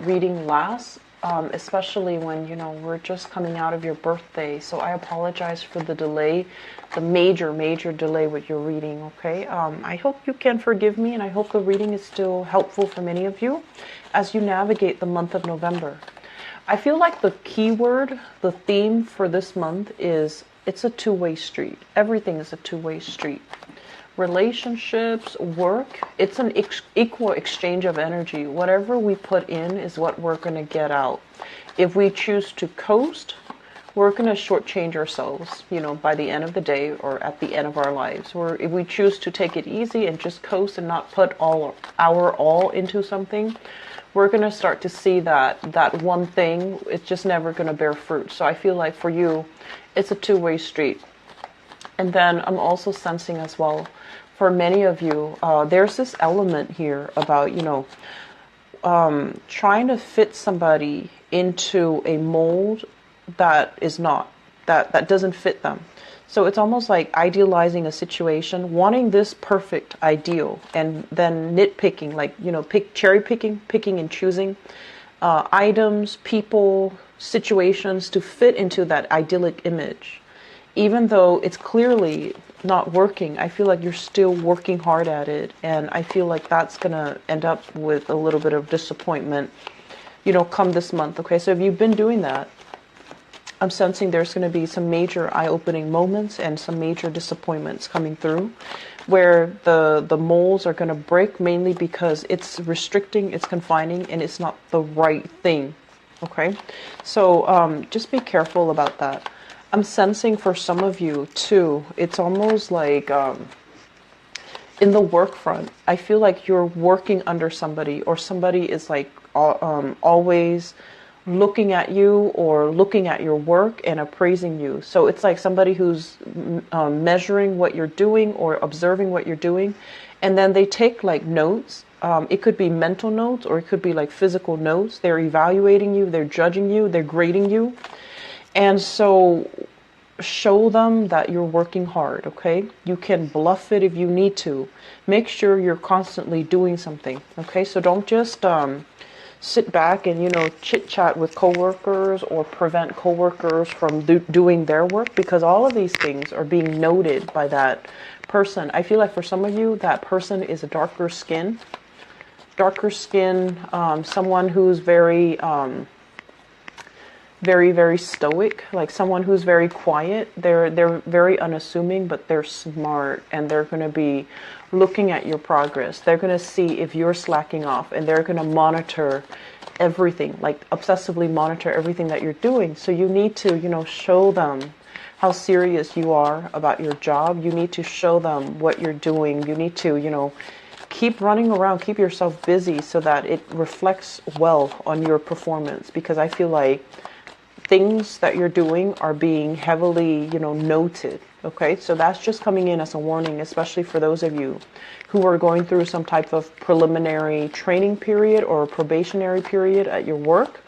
reading last, especially when, we're just coming out of your birthday. So I apologize for the delay, the major, major delay with your reading, okay? I hope you can forgive me, and I hope the reading is still helpful for many of you as you navigate the month of November. I feel like the keyword, the theme for this month is it's a two-way street. Everything is a two-way street. Relationships, work, it's an equal exchange of energy. Whatever we put in is what we're going to get out. If we choose to coast, we're going to shortchange ourselves, by the end of the day or at the end of our lives. Or if we choose to take it easy and just coast and not put our all into something, we're going to start to see that one thing, it's just never going to bear fruit. So I feel like for you, it's a two-way street. And then I'm also sensing as well, for many of you, there's this element here about, trying to fit somebody into a mold that is not, that doesn't fit them. So it's almost like idealizing a situation, wanting this perfect ideal, and then nitpicking, like, cherry picking and choosing items, people, situations to fit into that idyllic image. Even though it's clearly not working, I feel like you're still working hard at it. And I feel like that's going to end up with a little bit of disappointment, come this month. Okay, so if you've been doing that, I'm sensing there's going to be some major eye-opening moments and some major disappointments coming through where the molds are going to break, mainly because it's restricting, it's confining, and it's not the right thing. Okay, so just be careful about that. I'm sensing for some of you too, it's almost like in the work front, I feel like you're working under somebody, or somebody is like always looking at you or looking at your work and appraising you. So it's like somebody who's measuring what you're doing or observing what you're doing, and then they take like notes. It could be mental notes, or it could be like physical notes. They're evaluating you, they're judging you, they're grading you. And so show them that you're working hard, okay? You can bluff it if you need to. Make sure you're constantly doing something, okay? So don't just sit back and, chit-chat with coworkers or prevent coworkers from doing their work, because all of these things are being noted by that person. I feel like for some of you, that person is a darker skin, someone who's very very stoic, like someone who's very quiet. They're very unassuming, but they're smart, and they're going to be looking at your progress. They're going to see if you're slacking off, and they're going to monitor everything, like obsessively monitor everything that you're doing. So you need to, show them how serious you are about your job. You need to show them what you're doing. You need to, keep running around, keep yourself busy so that it reflects well on your performance, because I feel like things that you're doing are being heavily, noted. Okay, so that's just coming in as a warning, especially for those of you who are going through some type of preliminary training period or probationary period at your work,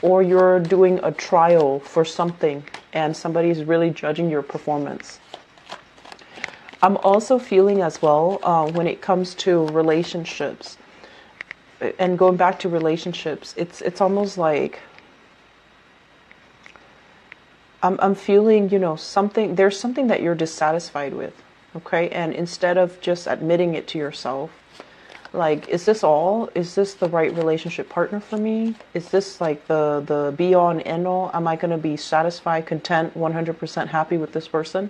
or you're doing a trial for something and somebody's really judging your performance. I'm also feeling as well when it comes to relationships, and going back to relationships, it's almost like I'm feeling, there's something that you're dissatisfied with, okay? And instead of just admitting it to yourself, like, is this all? Is this the right relationship partner for me? Is this like the be-all and end-all? Am I going to be satisfied, content, 100% happy with this person?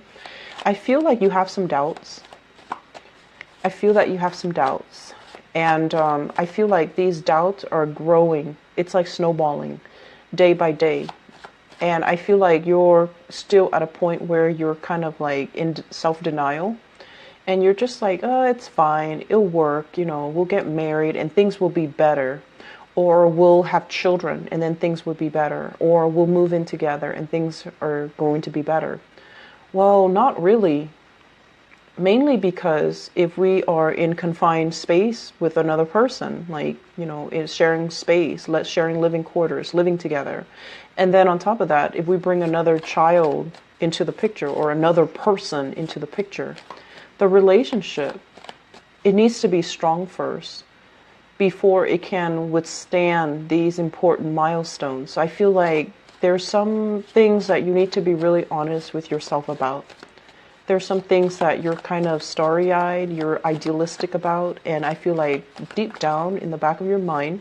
I feel like you have some doubts. And I feel like these doubts are growing. It's like snowballing day by day. And I feel like you're still at a point where you're kind of like in self-denial. And you're just like, oh, it's fine. It'll work. We'll get married and things will be better. Or we'll have children and then things will be better. Or we'll move in together and things are going to be better. Well, not really. Mainly because if we are in confined space with another person, like, is sharing space, sharing living quarters, living together. And then on top of that, if we bring another child into the picture or another person into the picture, the relationship, it needs to be strong first. before it can withstand these important milestones. So I feel like there's some things that you need to be really honest with yourself about. There's some things that you're kind of starry-eyed, you're idealistic about, and I feel like deep down in the back of your mind,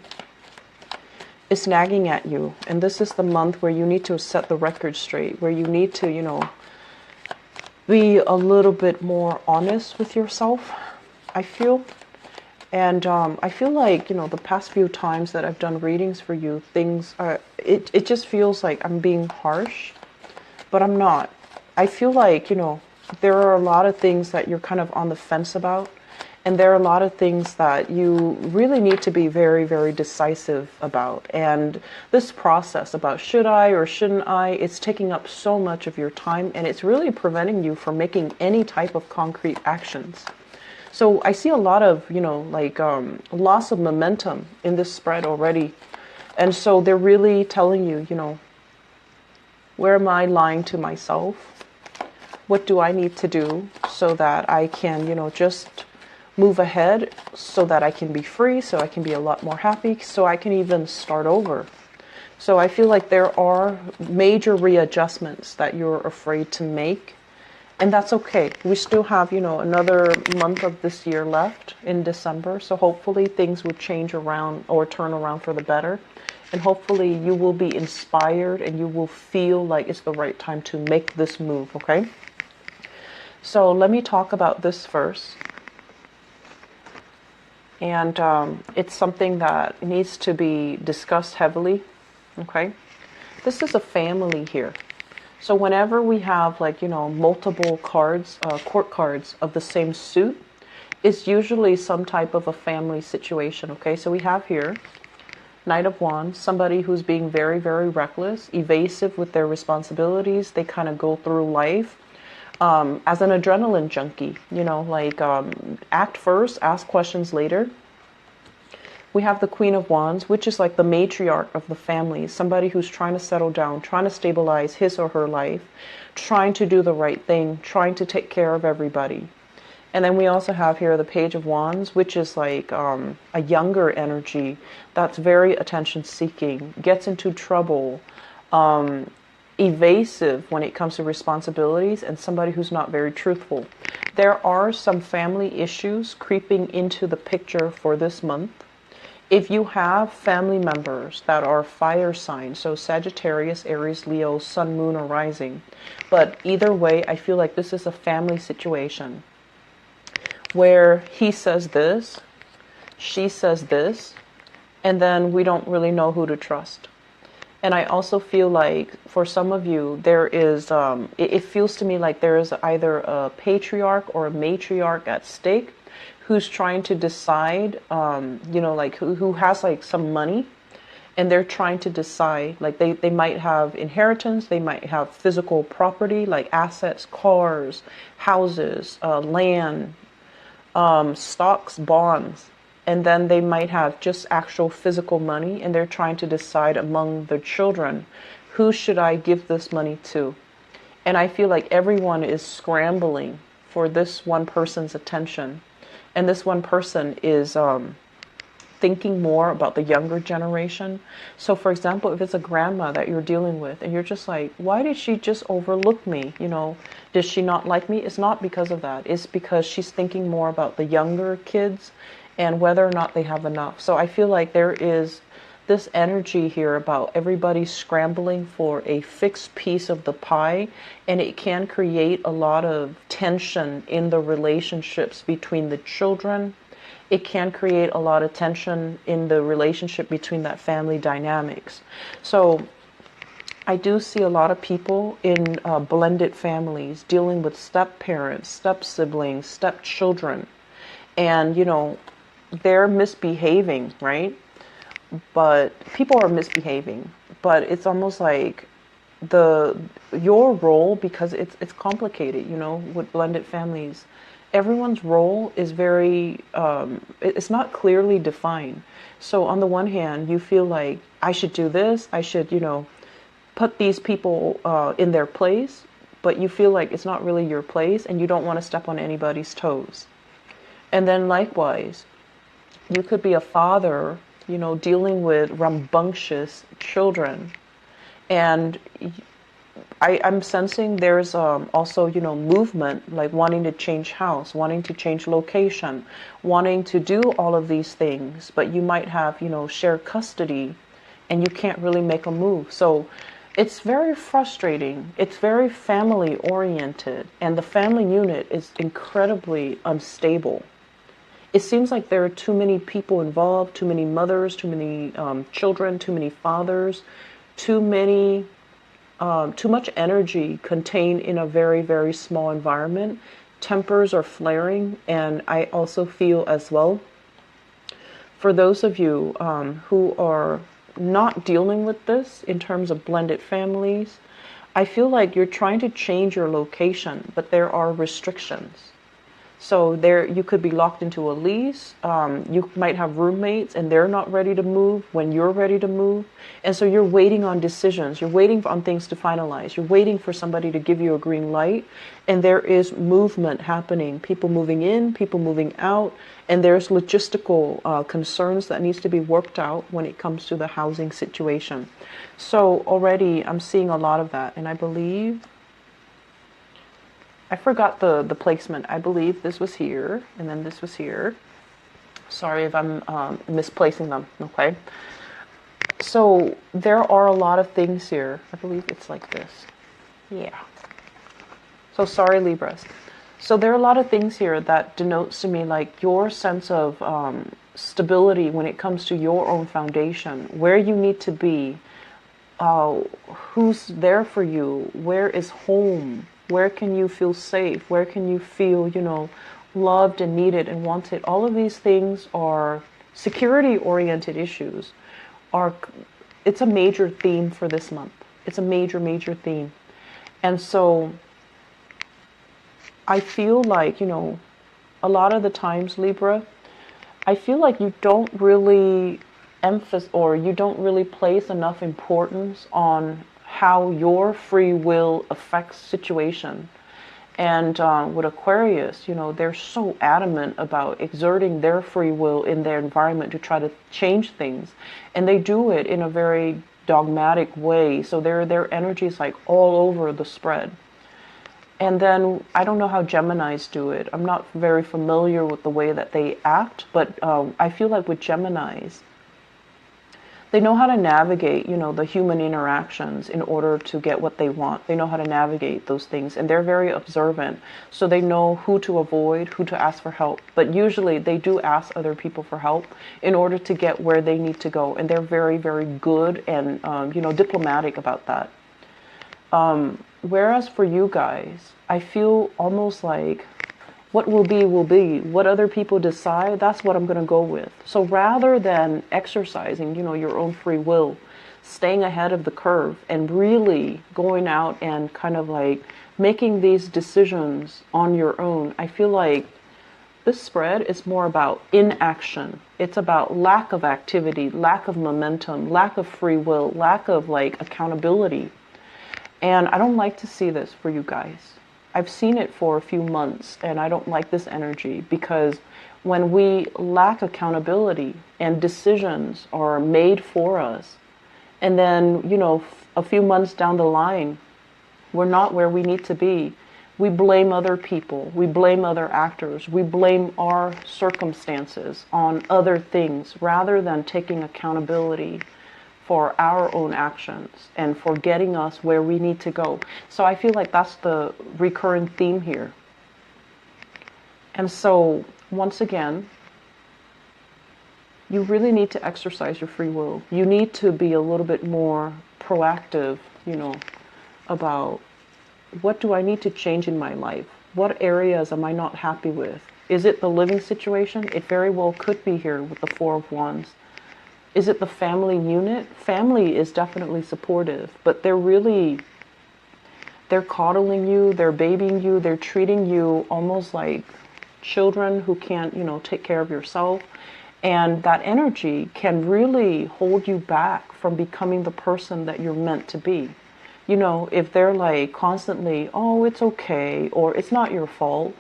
it's nagging at you. And this is the month where you need to set the record straight, where you need to, be a little bit more honest with yourself, I feel. And I feel like, the past few times that I've done readings for you, things are, it just feels like I'm being harsh, but I'm not. I feel like, there are a lot of things that you're kind of on the fence about. And there are a lot of things that you really need to be very, very decisive about. And this process about should I or shouldn't I, it's taking up so much of your time, and it's really preventing you from making any type of concrete actions. So I see a lot of, loss of momentum in this spread already. And so they're really telling you, where am I lying to myself? What do I need to do so that I can, just move ahead, so that I can be free, so I can be a lot more happy, so I can even start over. So I feel like there are major readjustments that you're afraid to make. And that's okay. We still have, another month of this year left in December. So hopefully things will change around or turn around for the better. And hopefully you will be inspired and you will feel like it's the right time to make this move, okay? So let me talk about this first. And it's something that needs to be discussed heavily, okay? This is a family here. So whenever we have multiple cards, court cards of the same suit, it's usually some type of a family situation, okay? So we have here Knight of Wands, somebody who's being very, very reckless, evasive with their responsibilities. They kind of go through life as an adrenaline junkie, act first, ask questions later. We have the Queen of Wands, which is like the matriarch of the family, somebody who's trying to settle down, trying to stabilize his or her life, trying to do the right thing, trying to take care of everybody. And then we also have here the Page of Wands, which is like a younger energy that's very attention-seeking, gets into trouble, evasive when it comes to responsibilities, and somebody who's not very truthful. There are some family issues creeping into the picture for this month. If you have family members that are fire signs, so Sagittarius, Aries, Leo, Sun, Moon, or Rising, but either way, I feel like this is a family situation where he says this, she says this, and then we don't really know who to trust. And I also feel like for some of you, there is, it feels to me like there is either a patriarch or a matriarch at stake who's trying to decide, who has some money, and they're trying to decide, they might have inheritance, they might have physical property, like assets, cars, houses, land, stocks, bonds, and then they might have just actual physical money, and they're trying to decide among their children, who should I give this money to? And I feel like everyone is scrambling for this one person's attention. And this one person is thinking more about the younger generation. So for example, if it's a grandma that you're dealing with and you're just like, why did she just overlook me? Does she not like me? It's not because of that. It's because she's thinking more about the younger kids and whether or not they have enough. So I feel like there is this energy here about everybody scrambling for a fixed piece of the pie, and it can create a lot of tension in the relationships between the children. It can create a lot of tension in the relationship between that family dynamics. So I do see a lot of people in blended families dealing with step-parents, step-siblings, step-children, and they're misbehaving, right? But people are misbehaving, but it's almost like your role, because it's complicated, with blended families. Everyone's role is very, it's not clearly defined. So on the one hand, you feel like I should do this, I should, put these people in their place, but you feel like it's not really your place and you don't want to step on anybody's toes. And then likewise, You could be a father, dealing with rambunctious children. And I'm sensing there's also, movement, like wanting to change house, wanting to change location, wanting to do all of these things. But you might have, shared custody and you can't really make a move. So it's very frustrating. It's very family oriented. And the family unit is incredibly unstable. It seems like there are too many people involved, too many mothers, too many children, too many fathers, too much energy contained in a very, very small environment. Tempers are flaring, and I also feel as well, for those of you who are not dealing with this in terms of blended families, I feel like you're trying to change your location, but there are restrictions. So there, you could be locked into a lease. You might have roommates and they're not ready to move when you're ready to move. And so you're waiting on decisions. You're waiting on things to finalize. You're waiting for somebody to give you a green light. And there is movement happening. People moving in, people moving out. And there's logistical concerns that needs to be worked out when it comes to the housing situation. So already I'm seeing a lot of that. And I believe... I forgot the placement. I believe this was here, and then this was here. Sorry if I'm misplacing them, okay? So there are a lot of things here. I believe it's like this. Yeah. So sorry, Libras. So there are a lot of things here that denotes to me like your sense of stability when it comes to your own foundation, where you need to be, who's there for you, where is home, where can you feel safe, where can you feel, loved and needed and wanted. All of these things are security-oriented issues. It's a major theme for this month. It's a major, major theme. And so I feel like, a lot of the times, Libra, I feel like you don't really emphasize or you don't really place enough importance on how your free will affects situation. And with Aquarius, they're so adamant about exerting their free will in their environment to try to change things. And they do it in a very dogmatic way. So their energy is like all over the spread. And then I don't know how Geminis do it. I'm not very familiar with the way that they act, but I feel like with Geminis, they know how to navigate, the human interactions in order to get what they want. They know how to navigate those things, and they're very observant. So they know who to avoid, who to ask for help. But usually they do ask other people for help in order to get where they need to go. And they're very, very good and, diplomatic about that. Whereas for you guys, I feel almost like what will be will be. What other people decide, that's what I'm going to go with. So rather than exercising, your own free will, staying ahead of the curve and really going out and kind of like making these decisions on your own, I feel like this spread is more about inaction. It's about lack of activity, lack of momentum, lack of free will, lack of like accountability. And I don't like to see this for you guys. I've seen it for a few months, and I don't like this energy because when we lack accountability and decisions are made for us, and then, a few months down the line, we're not where we need to be, we blame other people, we blame other actors, we blame our circumstances on other things rather than taking accountability for our own actions and for getting us where we need to go. So I feel like that's the recurring theme here. And so once again, you really need to exercise your free will. You need to be a little bit more proactive, about what do I need to change in my life? What areas am I not happy with? Is it the living situation? It very well could be here with the Four of Wands. Is it the family unit? Family is definitely supportive, but they're coddling you, they're babying you, they're treating you almost like children who can't, take care of yourself. And that energy can really hold you back from becoming the person that you're meant to be. If they're like constantly, oh, it's okay, or it's not your fault,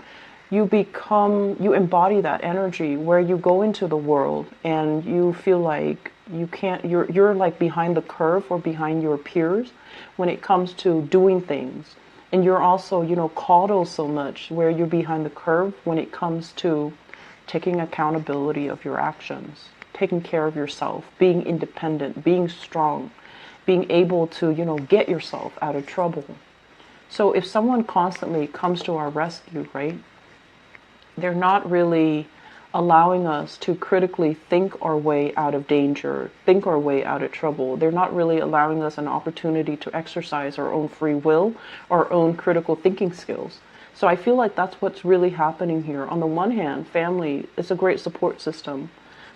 you embody that energy where you go into the world and you feel like you can't, you're like behind the curve or behind your peers when it comes to doing things. And you're also, coddled so much where you're behind the curve when it comes to taking accountability of your actions, taking care of yourself, being independent, being strong, being able to, get yourself out of trouble. So if someone constantly comes to our rescue, right, they're not really allowing us to critically think our way out of danger, think our way out of trouble. They're not really allowing us an opportunity to exercise our own free will, our own critical thinking skills. So I feel like that's what's really happening here. On the one hand, family is a great support system,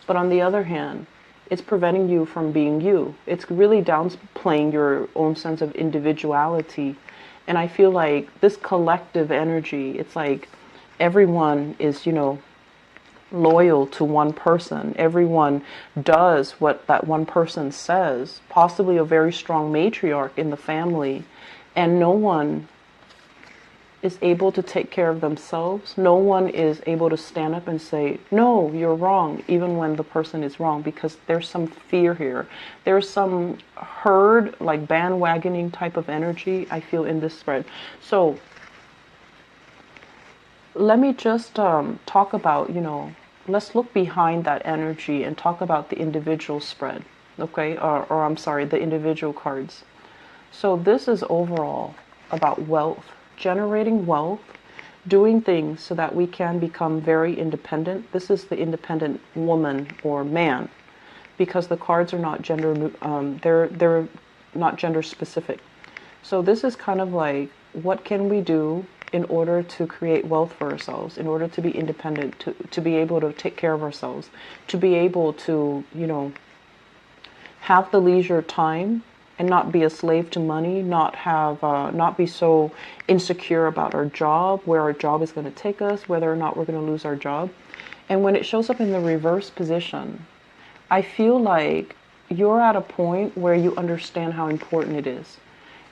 but on the other hand, it's preventing you from being you. It's really downplaying your own sense of individuality. And I feel like this collective energy, it's like everyone is, loyal to one person. Everyone does what that one person says, possibly a very strong matriarch in the family, and no one is able to take care of themselves. No one is able to stand up and say, no, you're wrong, even when the person is wrong, because there's some fear here. There's some herd, like bandwagoning type of energy I feel in this spread. So let me just talk about, let's look behind that energy and talk about the individual spread, okay? Or I'm sorry, the individual cards. So this is overall about wealth, generating wealth, doing things so that we can become very independent. This is the independent woman or man, because the cards are not gender, they're not gender specific. So this is kind of like, what can we do in order to create wealth for ourselves, in order to be independent, to be able to take care of ourselves, to be able to, have the leisure time and not be a slave to money, not be so insecure about our job, where our job is going to take us, whether or not we're going to lose our job. And when it shows up in the reverse position, I feel like you're at a point where you understand how important it is.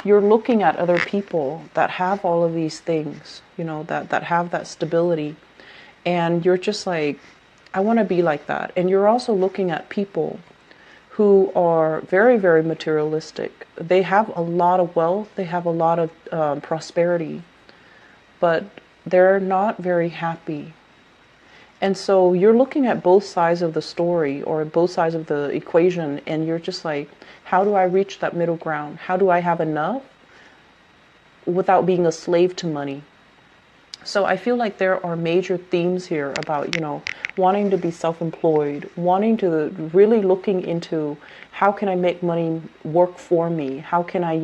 You're looking at other people that have all of these things, that have that stability. And you're just like, I want to be like that. And you're also looking at people who are very, very materialistic. They have a lot of wealth. They have a lot of prosperity, but they're not very happy. And so you're looking at both sides of the story or both sides of the equation, and you're just like, how do I reach that middle ground? How do I have enough without being a slave to money? So I feel like there are major themes here about, wanting to be self-employed, wanting to really looking into how can I make money work for me? How can I,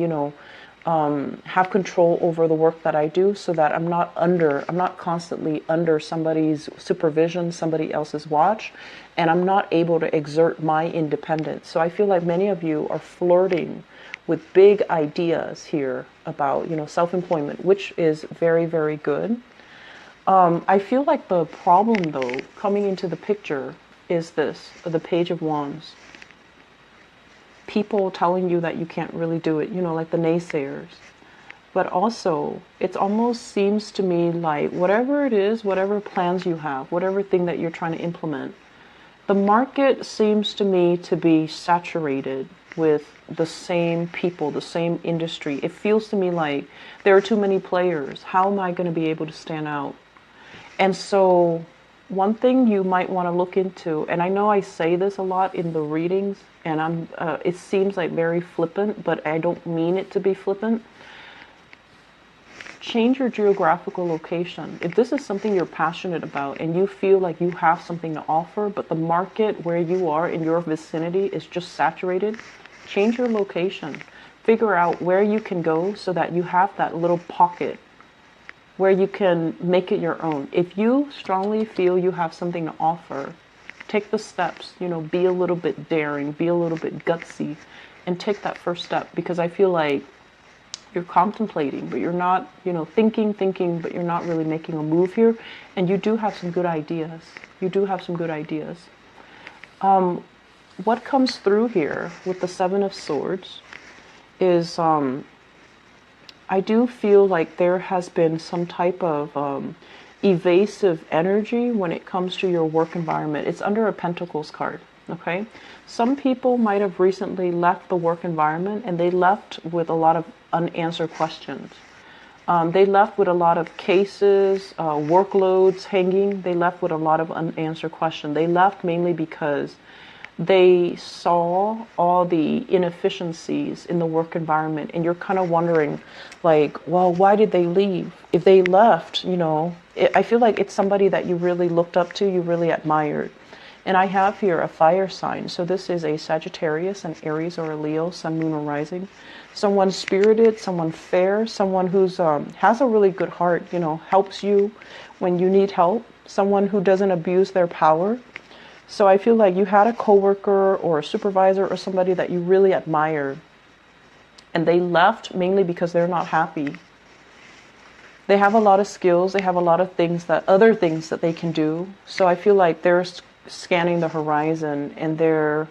have control over the work that I do so that I'm not constantly under somebody's supervision, somebody else's watch, and I'm not able to exert my independence. So I feel like many of you are flirting with big ideas here about, self-employment, which is very, very good. I feel like the problem, though, coming into the picture is this, the Page of Wands. People telling you that you can't really do it, like the naysayers. But also, it almost seems to me like whatever it is, whatever plans you have, whatever thing that you're trying to implement, the market seems to me to be saturated with the same people, the same industry. It feels to me like there are too many players. How am I going to be able to stand out? And so one thing you might want to look into, and I know I say this a lot in the readings, and it seems like very flippant, but I don't mean it to be flippant. Change your geographical location. If this is something you're passionate about and you feel like you have something to offer, but the market where you are in your vicinity is just saturated, change your location. Figure out where you can go so that you have that little pocket where you can make it your own. If you strongly feel you have something to offer, take the steps, be a little bit daring, be a little bit gutsy, and take that first step, because I feel like you're contemplating, but you're not, thinking, but you're not really making a move here. And you do have some good ideas. What comes through here with the Seven of Swords is, I do feel like there has been some type of evasive energy when it comes to your work environment. It's under a Pentacles card, okay? Some people might have recently left the work environment and they left with a lot of unanswered questions. They left with a lot of cases, workloads hanging. They left with a lot of unanswered questions. They left mainly because they saw all the inefficiencies in the work environment, and you're kind of wondering, like, well, why did they leave? If they left, I feel like it's somebody that you really looked up to, you really admired. And I have here a fire sign. So this is a Sagittarius, an Aries, or a Leo, Sun, Moon, or Rising. Someone spirited, someone fair, someone who's has a really good heart, helps you when you need help, someone who doesn't abuse their power. So I feel like you had a coworker or a supervisor or somebody that you really admired, and they left mainly because they're not happy. They have a lot of skills, they have a lot of other things that they can do. So I feel like they're scanning the horizon and they're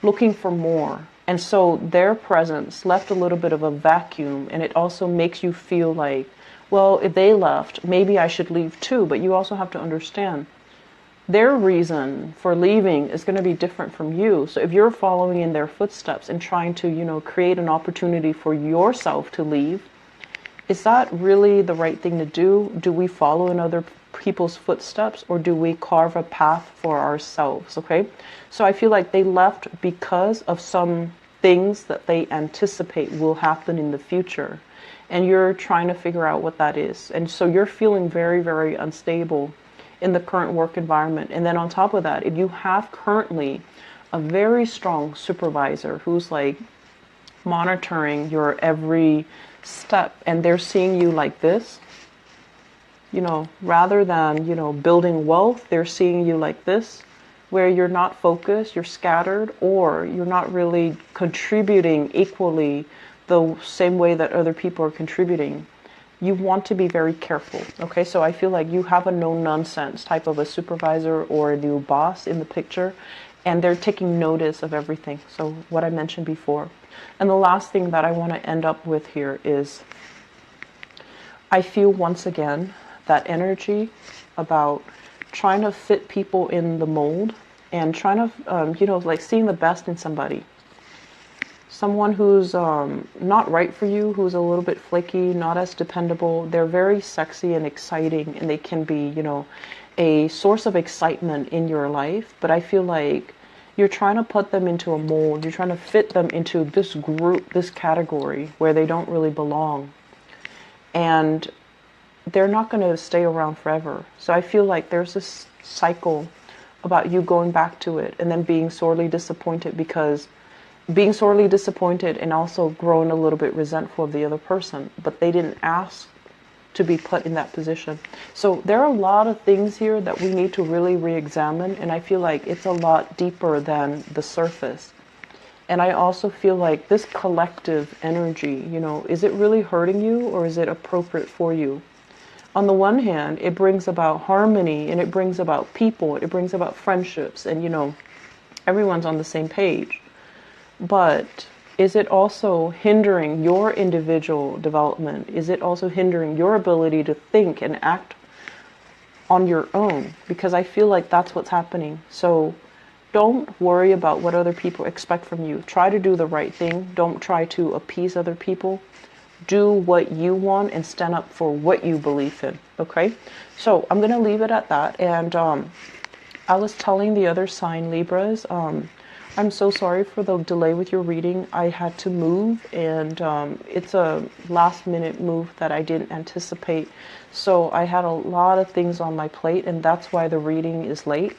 looking for more. And so their presence left a little bit of a vacuum, and it also makes you feel like, well, if they left, maybe I should leave too. But you also have to understand, their reason for leaving is going to be different from you. So if you're following in their footsteps and trying to, create an opportunity for yourself to leave, is that really the right thing to do? Do we follow in other people's footsteps, or do we carve a path for ourselves? Okay. So I feel like they left because of some things that they anticipate will happen in the future. And you're trying to figure out what that is. And so you're feeling very, very unstable in the current work environment. And then on top of that, if you have currently a very strong supervisor who's like monitoring your every step, and they're seeing you like this, rather than, building wealth, they're seeing you like this, where you're not focused, you're scattered, or you're not really contributing equally the same way that other people are contributing. You want to be very careful, okay? So I feel like you have a no-nonsense type of a supervisor or a new boss in the picture, and they're taking notice of everything. So what I mentioned before. And the last thing that I want to end up with here is, I feel once again that energy about trying to fit people in the mold and trying to, like seeing the best in somebody. Someone who's not right for you, who's a little bit flaky, not as dependable. They're very sexy and exciting, and they can be, a source of excitement in your life. But I feel like you're trying to put them into a mold. You're trying to fit them into this group, this category where they don't really belong. And they're not going to stay around forever. So I feel like there's this cycle about you going back to it and then being sorely disappointed and also growing a little bit resentful of the other person, but they didn't ask to be put in that position. So there are a lot of things here that we need to really re-examine, and I feel like it's a lot deeper than the surface. And I also feel like this collective energy, is it really hurting you, or is it appropriate for you? On the one hand, it brings about harmony, and it brings about people, it brings about friendships, and everyone's on the same page. But is it also hindering your individual development? Is it also hindering your ability to think and act on your own? Because I feel like that's what's happening. So don't worry about what other people expect from you. Try to do the right thing. Don't try to appease other people. Do what you want and stand up for what you believe in. Okay? So I'm going to leave it at that. And I was telling the other sign, Libras, I'm so sorry for the delay with your reading. I had to move, and it's a last minute move that I didn't anticipate. So I had a lot of things on my plate, and that's why the reading is late.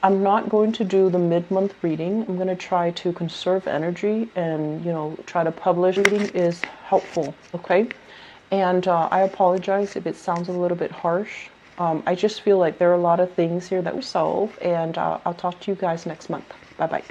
I'm not going to do the mid-month reading. I'm going to try to conserve energy and, try to publish. Reading is helpful, okay? And I apologize if it sounds a little bit harsh. I just feel like there are a lot of things here that we solve, and I'll talk to you guys next month. Bye-bye.